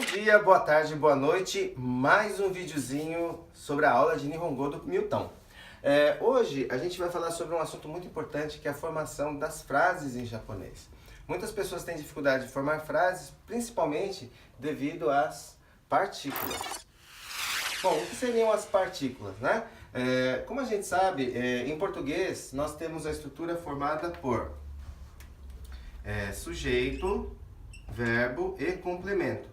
dia, boa tarde, boa noite. Mais um videozinho sobre a aula de Nihongo do Milton. Hoje a gente vai falar sobre um assunto muito importante, que é a formação das frases em japonês. Muitas pessoas têm dificuldade de formar frases, principalmente devido às partículas. Bom, o que seriam as partículas, né? Como a gente sabe, em português nós temos a estrutura formada por sujeito, verbo e complemento.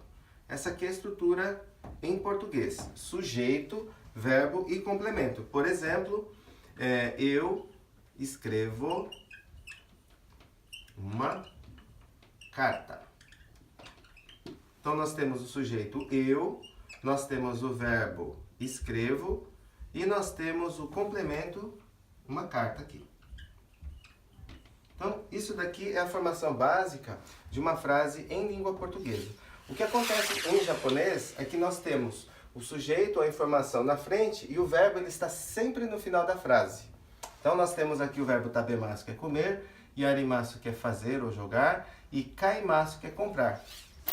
Essa aqui é a estrutura em português: sujeito, verbo e complemento. Por exemplo, eu escrevo uma carta. Então nós temos o sujeito eu, nós temos o verbo escrevo e nós temos o complemento uma carta aqui. Então, isso daqui é a formação básica de uma frase em língua portuguesa. O que acontece em japonês é que nós temos o sujeito, a informação na frente, e o verbo ele está sempre no final da frase. Então, nós temos aqui o verbo tabemasu, que é comer, yarimasu, que é fazer ou jogar, e kaimasu, que é comprar.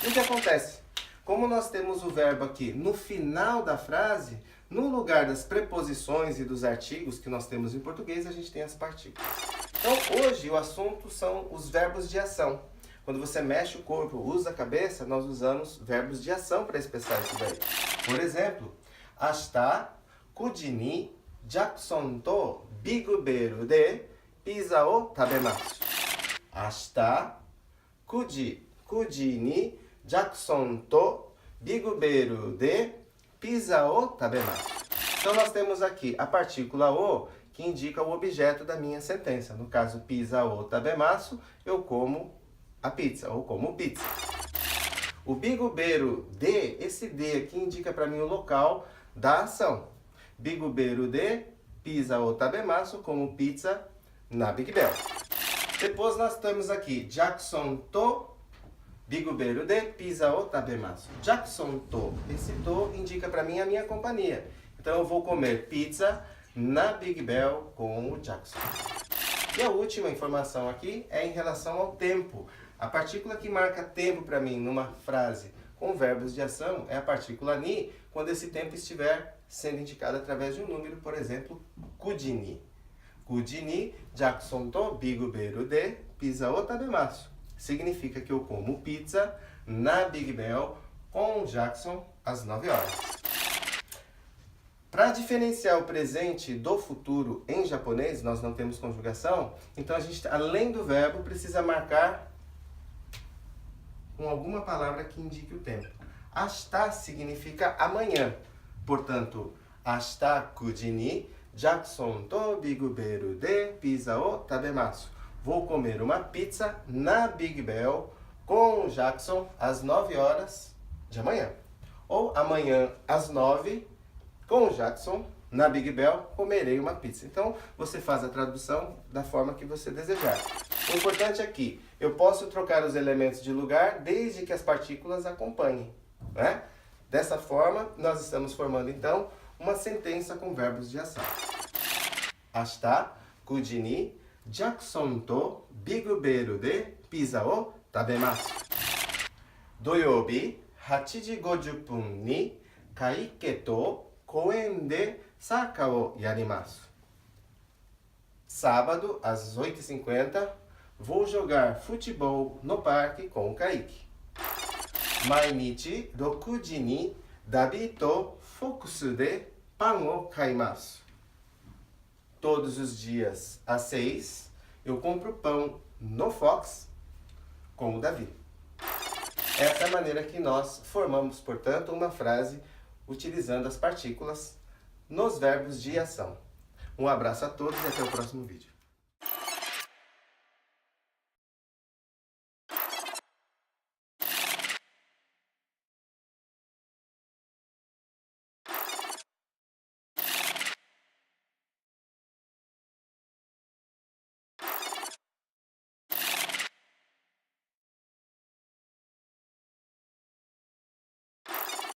E o que acontece? Como nós temos o verbo aqui no final da frase, no lugar das preposições e dos artigos que nós temos em português, a gente tem as partículas. Então, hoje o assunto são os verbos de ação. Quando você mexe o corpo, usa a cabeça, nós usamos verbos de ação para expressar isso daí. Por exemplo, ashita, kuji ni, Jackson to Big Bear de pizza o tabemasu. Ashita, kuji ni, Jackson to Big Bear de pizza o tabemasu. Então, nós temos aqui a partícula o, que indica o objeto da minha sentença. No caso, pizza o tabemasu, eu como a pizza, ou como pizza. O bigobeiro de, esse de aqui indica para mim o local da ação. Bigobeiro de pizza o tabemasu, como pizza na Big Bell. Depois nós temos aqui Jackson to bigobeiro de pizza o tabemasu. Jackson to, esse to indica para mim a minha companhia. Então eu vou comer pizza na Big Bell com o Jackson. E a última informação aqui é em relação ao tempo. A partícula que marca tempo para mim numa frase com verbos de ação é a partícula ni, quando esse tempo estiver sendo indicado através de um número, por exemplo, kuji ni. Kuji ni, Jackson to Big Bear de pizza o tabemasu. Significa que eu como pizza na Big Bell com o Jackson às 9 horas. Para diferenciar o presente do futuro em japonês, nós não temos conjugação, então a gente, além do verbo, precisa marcar com alguma palavra que indique o tempo. Ashita significa amanhã. Portanto, ashita kuji ni Jackson to Big Bear de pizza o tabemasu. Vou comer uma pizza na Big Bell com o Jackson às 9 horas de amanhã. Ou amanhã às 9, com o Jackson na Big Bell, comerei uma pizza. Então, você faz a tradução da forma que você desejar. O importante é que eu posso trocar os elementos de lugar desde que as partículas acompanhem, né? Dessa forma, nós estamos formando, então, uma sentença com verbos de ação. Ashita, kuji ni, Jackson to Big Bear de pizza o tabemasu. Doyoubi, 8時50分に会計と公園でサッカーをやります。Sábado, às 8h50, vou jogar futebol no parque com o Kaique. Mainichi 6時にダビとフォックスでパンを買います。Todos os dias, às 6, eu compro pão no Fox com o Davi. Essa é a maneira que nós formamos, portanto, uma frase utilizando as partículas nos verbos de ação. Um abraço a todos e até o próximo vídeo.